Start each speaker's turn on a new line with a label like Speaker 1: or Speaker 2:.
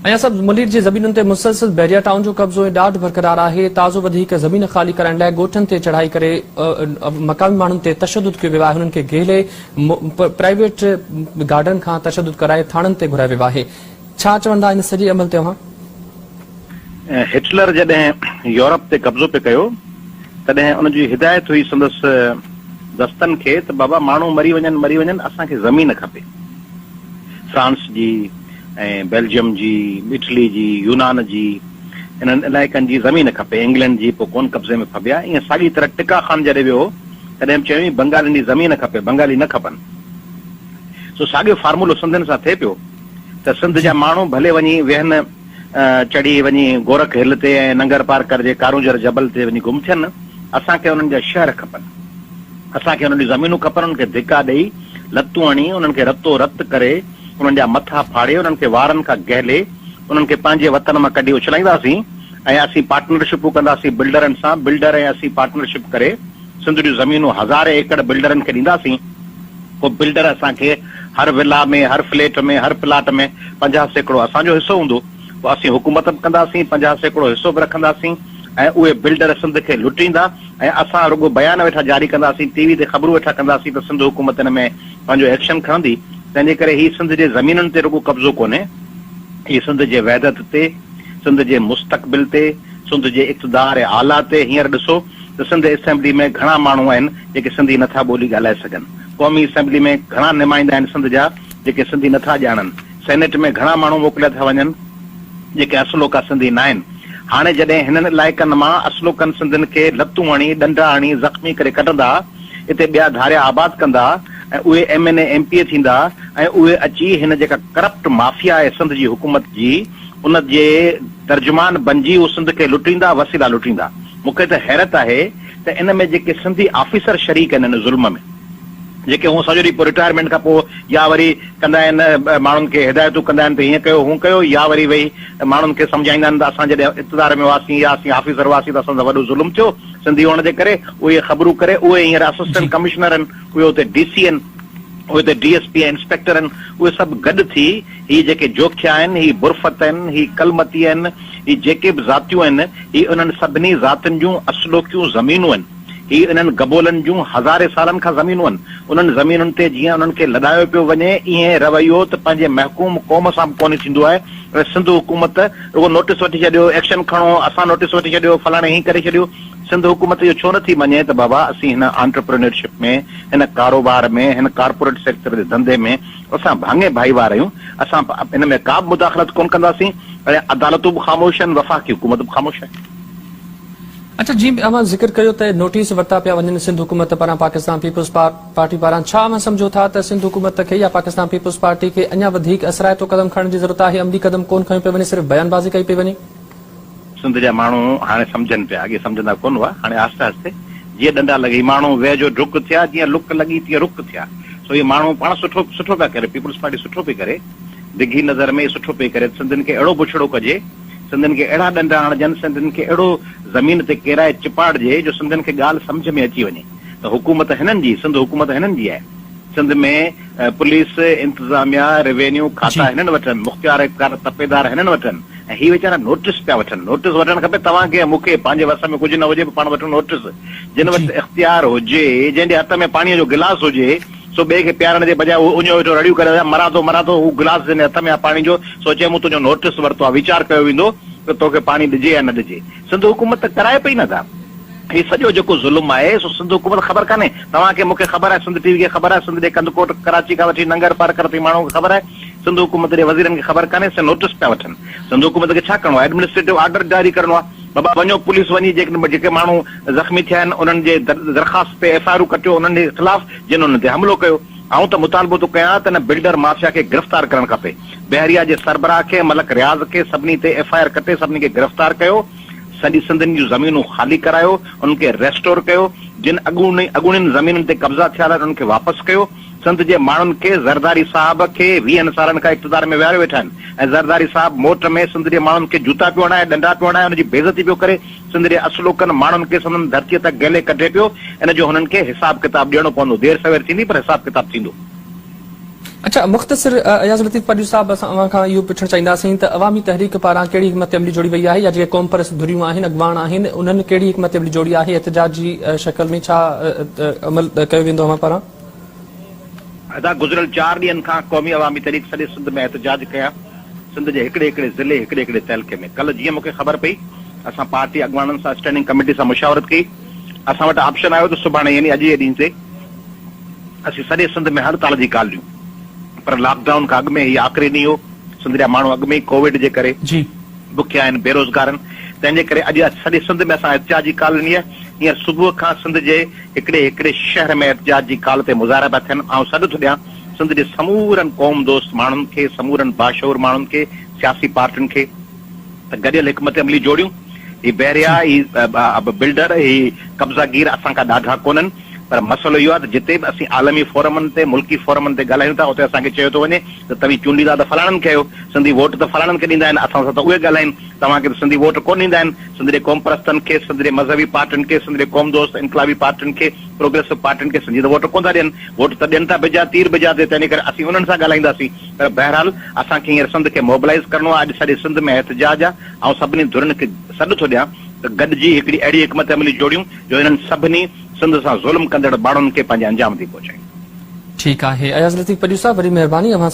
Speaker 1: ऐं सभु मुल्क जी ज़मीनुनि ते मुसलसल बैरिया टाउन जो कब्ज़ो ॾाढो बरक़रार आहे। ताज़ो वधीक ज़मीन ख़ाली करण लाइ ॻोठनि ते चढ़ाई करे मक़ामी माण्हुनि ते तशद्दुद कयो वियो आहे। हुननि खे घेले प्राइवेट गार्डन खां तशद्दुद कराए थाणनि ते घुरायो वियो आहे। छा चवंदा इन सॼे अमल ते?
Speaker 2: हिटलर जॾहिं यूरोप ते कब्ज़ो पे कयो तॾहिं उनजी हिदायत हुई संदसि दस्तनि खे त बाबा माण्हू मरी वञनि असांखे ज़मीन खपे। फ्रांस जी ऐं बेल्जियम जी, इटली जी, यूनान जी, इन्हनि इलाइक़नि जी ज़मीन खपे। इंग्लैंड जी पोइ कोन कब्ज़े में फबिया। ईअं साॻी तरह टिका ख़ान जॾहिं वियो तॾहिं चयईं बंगालियुनि जी ज़मीन खपे, बंगाली न खपनि। सो साॻियो फार्मूलो सिंधियुनि सां थिए पियो त सिंध जा माण्हू भले वञी वेहनि, चढ़ी वञी गोरख हिल ते ऐं नंगर पार करजे कारूंजर जबल ते वञी गुम थियनि, असांखे उन्हनि जा शहर खपनि, असांखे उन्हनि जी ज़मीनूं खपनि। उन्हनि खे धिका ॾेई लतूं हणी उन्हनि खे रतो रत करे उन्हनि जा मथा फाड़े उन्हनि खे वारनि खां गहले उन्हनि खे पंहिंजे वतन मां कढी उछलाईंदासीं ऐं असीं पार्टनरशिपूं कंदासीं बिल्डरनि सां। बिल्डर ऐं असीं पार्टनरशिप करे सिंध जूं ज़मीनूं 1000 एकड़ बिल्डरनि खे ॾींदासीं। पोइ बिल्डर असांखे हर विला में, हर फ्लैट में, हर प्लाट में 50 सैकड़ो असांजो हिसो हूंदो। पोइ असीं हुकूमत बि कंदासीं, 50 सैकड़ो हिसो बि रखंदासीं ऐं उहे बिल्डर सिंध खे लुटींदा ऐं असां रुॻो बयान वेठा जारी कंदासीं, टीवी ते ख़बरूं वेठा कंदासीं त सिंध हुकूमत हिन में पंहिंजो एक्शन खणंदी। तंहिंजे करे ही सिंध जे ज़मीनुनि ते रुॻो कब्ज़ो कोन्हे, ही सिंध जे वहदत ते, सिंध जे मुस्तक़बिल ते, सिंध जे इक़्तिदार ऐं आला ते। हींअर ॾिसो त सिंध असेंबली में घणा माण्हू आहिनि जेके सिंधी नथा ॿोली ॻाल्हाए सघनि। क़ौमी असेंबली में घणा नुमाइंदा आहिनि सिंध जा जेके सिंधी नथा ॼाणनि। सेनेट में घणा माण्हू मोकिलिया था वञनि जेके असलोका सिंधी न आहिनि। हाणे जॾहिं हिननि इलाइक़नि मां असलोकनि सिंधियुनि खे लतूं हणी, डंडा हणी, ज़ख़्मी करे कढंदा, हिते ॿिया धारिया आबाद कंदा ऐं उहे MNA MP थींदा ऐं उहे अची हिन जेका करप्ट माफ़िया आहे सिंध जी हुकूमत जी, उन जे तर्जुमान बणिजी उहो सिंध खे लुटींदा, वसीला लुटींदा। मूंखे त हैरत आहे त इन में जेके सिंधी ऑफिसर शरीक आहिनि हिन ज़ुल्म में, जेके हूअं सॼो ॾींहुं पोइ रिटायरमेंट खां पोइ या वरी कंदा आहिनि माण्हुनि खे हिदायतूं कंदा आहिनि त हीअं कयो हूअं कयो, या वरी वेही माण्हुनि खे सम्झाईंदा आहिनि त असां जॾहिं इक़्तिदार में हुआसीं या असीं ऑफिसर हुआसीं त असांजो वॾो ज़ुल्म थियो सिंधी हुअण जे करे। उहे ख़बरूं करे उहे हींअर असिस्टेंट कमिश्नर आहिनि, उहे हुते DC आहिनि, उहे हुते DSP ऐं इंस्पेक्टर आहिनि, उहे सभु गॾु थी ही जेके जोखिया आहिनि, ही बुरफ़त आहिनि, ही कलमती आहिनि, ही जेके बि ज़ातियूं आहिनि, ही उन्हनि सभिनी ज़ातियुनि जूं असलोकियूं ज़मीनूं आहिनि। ही इन्हनि गबोलनि जूं हज़ारे सालनि खां ज़मीनूं आहिनि। उन्हनि ज़मीनुनि ते जीअं उन्हनि खे लॾायो पियो वञे ईअं रवैयो त पंहिंजे महकूम क़ौम सां बि कोन थींदो आहे। सिंध हुकूमत रुॻो नोटिस वठी छॾियो, एक्शन खणो, असां नोटिस वठी छॾियो, फलाणे हीअं करे छॾियो। सिंध हुकूमत इहो छो नथी मञे त बाबा असीं हिन एंटरप्रेन्योरशिप में, हिन कारोबार में, हिन कारपोरेट सेक्टर जे धंधे में असां भाङे भाईवार आहियूं, असां हिन में का बि मुदाख़लत कोन कंदासीं। ऐं अदालतूं बि ख़ामोश आहिनि, वफ़ाक़ी हुकूमत बि ख़ामोश आहे।
Speaker 1: अच्छा जी, अवां ज़िक्र कयो त नोटिस वरिता पिया वञनि सिंध हुकूमत पारां पाकिस्तान पीपल्स पार्टी पारां। छा अवां सम्झो था त सिंध हुकूमत खे या पाकिस्तान पीपल्स पार्टी खे अञा वधीक असराइतो कदम खणण जी ज़रूरत आहे? अमली कदम कोन खयो पियो वञे, सिर्फ़ु बयानबाज़ी कई पई वञे?
Speaker 2: सिंध जा माण्हू हाणे सम्झनि पिया, अॻे सम्झंदा कोन हुआ, हाणे आहिस्ते आहिस्ते जीअं डंडा लॻी माण्हू वेझो डुक थिया, जीअं लुक लॻी तीअं रुक थिया। सो इहे माण्हू पाण सुठो पिया करे, पीपल्स पार्टी सुठो पई करे, डिघी नज़र में सुठो पई करे। सिंधियुनि खे अहिड़ो बुछड़ो कजे, सिंधियुनि खे अहिड़ा डंडा हणजनि, सिंधियुनि खे अहिड़ो ज़मीन ते केराए चिपाड़जे जो सिंधियुनि खे ॻाल्हि सम्झ में अची वञे त हुकूमत हिननि जी, सिंध हुकूमत हिननि जी आहे। सिंध में पुलिस, इंतज़ामिया, रेवेन्यू खाता हिननि वटनि, मुख़्तियार तपेदार हिननि वटनि, ऐं ही वीचारा नोटिस पिया वठनि। नोटिस वठणु खपे तव्हांखे, मूंखे, पंहिंजे वस में कुझु न हुजे पाण वठूं नोटिस। जिन वटि इख़्तियार हुजे, जंहिंजे हथ में पाणीअ जो गिलास हुजे, सो ॿिए खे पियारण जे बजाए उहो वेठो रड़ियूं करे मरा थो, हू गिलास जंहिंजे हथ में आहे पाणी जो, सोचे मूं तुंहिंजो नोटिस वरितो आहे, वीचार कयो वेंदो त तोखे पाणी ॾिजे या न ॾिजे। सिंध हुकूमत त कराए पई नथा। ही सॼो जेको ज़ुल्म आहे सो सिंध हुकूमत ख़बर कान्हे। तव्हांखे, मूंखे ख़बर आहे, सिंध TV खे ख़बर आहे, सिंध जे कंदकोट कराची खां वठी नंगर पार कर ताईं माण्हू खे ख़बर आहे। सिंध हुकूमत जे वज़ीरनि खे ख़बर कान्हे, से नोटिस पिया वठनि। सिंध हुकूमत खे छा करिणो आहे? एडमिनिस्ट्रेटिव ऑर्डर जारी करिणो आहे। बाबा वञो, पुलिस वञी जेके माण्हू ज़ख़्मी थिया आहिनि उन्हनि जे दरख़्वास्त ते FIR कटियो, उन्हनि जे ख़िलाफ़ जिन उन्हनि ते हमिलो कयो। आऊं त मुतालबो थो कयां त न बिल्डर माफ़िया खे गिरफ़्तार करणु खपे। बहरिया जे सरबराह खे, मलक रियाज़ खे, सभिनी ते FIR कटे सभिनी खे गिरफ़्तार कयो। सॼी सिंधियुनि जूं ज़मीनूं ख़ाली करायो, उन्हनि खे रेस्टोर कयो। जिन अॻूणियुनि ज़मीनुनि ते कब्ज़ा थिया आहिनि उन्हनि खे वापसि कयो। सिंध जे माण्हुनि खे ज़रदारी साहब खे 20 सालनि खां इक़्तिदार में विहारे वेठा आहिनि ऐं ज़रदारी साहब मोट में सिंध जे माण्हुनि खे जूता पियो हणाए, डंडा पियो हणाए, हुनजी बेइज़ती पियो करे। सिंध जे असलोकनि माण्हुनि खे संदन धरतीअ तक गले कढे पियो। इन जो हुननि खे हिसाब किताब ॾियणो पवंदो। देर सवेर थींदी पर हिसाब किताब थींदो।
Speaker 1: अच्छा, मुख़्तसिर अयाज़ लतीफ़ पडू साहब, असां अवां खां इहो पुछणु चाहींदासीं त अवामी तहरीक पारां कहिड़ी हिकमत अमली जोड़ी वई आहे या जेके क़ौम परस्त धुरियूं आहिनि, अॻवान आहिनि, उन्हनि कहिड़ी हिकमत अमली जोड़ी आहे? एहतिजाज जी शक्ल में छा अमल कयो वेंदो अवां पारां?
Speaker 2: अदा गुज़िरियल 4 ॾींहनि खां क़ौमी अवामी तहरीक सॼे सिंध में एहतिजाज कया, सिंध जे हिकिड़े हिकिड़े ज़िले, हिकिड़े हिकिड़े तहलके में। कल्ह जीअं मूंखे ख़बर पई, असां पार्टी अॻवाननि सां स्टैंडिंग कमेटी सां मुशावरत कई। असां वटि ऑप्शन आयो त सुभाणे यानी अॼु जे ॾींहं ते असीं सॼे सिंध में हड़ताल जी ॻाल्हि ॾियूं, पर लॉकडाउन खां अॻु में हीउ आख़िरी ॾींहुं हो। सिंध जा माण्हू अॻु में ई कोविड जे करे बुखिया आहिनि, बेरोज़गार आहिनि, तंहिंजे करे अॼु सॼे सिंध में असां एहतिजाज जी कॉल ॾिनी आहे। हींअर सुबुह खां सिंध जे हिकिड़े हिकिड़े शहर में एहतिजाज जी कॉल ते मुज़ाहिरा पिया थियनि। ऐं सॾु थो ॾियां सिंध जे समूरनि क़ौम दोस्त माण्हुनि खे, समूरनि बाशऊर माण्हुनि खे, सियासी पार्टियुनि खे त गॾियल हिकमत अमली जोड़ियूं। ही बहरिया, ही बिल्डर, ही कब्ज़ागीर असांखां ॾाढा कोन्हनि, पर मसइलो इहो आहे त जिते बि असीं आलमी फोरमनि ते, मुल्की फोरमनि ते ॻाल्हायूं था, उते असांखे चयो थो वञे त तव्हीं चूंडींदा त फलाणनि खे आहियो, सिंधी वोट त फलाणनि खे ॾींदा आहिनि, असां सां त उहे ॻाल्हाइनि, तव्हांखे त सिंधी वोट कोन ॾींदा आहिनि। सिंध जे क़ौम परस्तनि खे, सिंध जे मज़हबी पार्टियुनि खे, सिंध जे क़ौम दोस्त इनकलाबी पार्टियुनि खे, प्रोग्रेसिव पार्टियुनि खे सिंधी त वोट कोन था ॾियनि, वोट त ॾियनि था बिजा तीर बिजा ते, तंहिंजे करे असीं उन्हनि सां ॻाल्हाईंदासीं। पर बहरहाल असांखे हींअर सिंध खे मोबिलाइज़ करणो आहे। अॼु सॼे सिंध में एहतिजाज आहे ऐं सभिनी धुरनि खे सॾु थो ॾियां त गॾिजी हिकिड़ी अहिड़ी हिकमत अमली जोड़ियूं जो हिननि सभिनी सिंध सां ज़ुल्म कंदड़ माण्हुनि खे पंहिंजे अंजाम थी पहुचायूं।
Speaker 1: ठीकु आहे, अयाज़ लतीफ़ पडू साहब, वॾी महिरबानी। अवां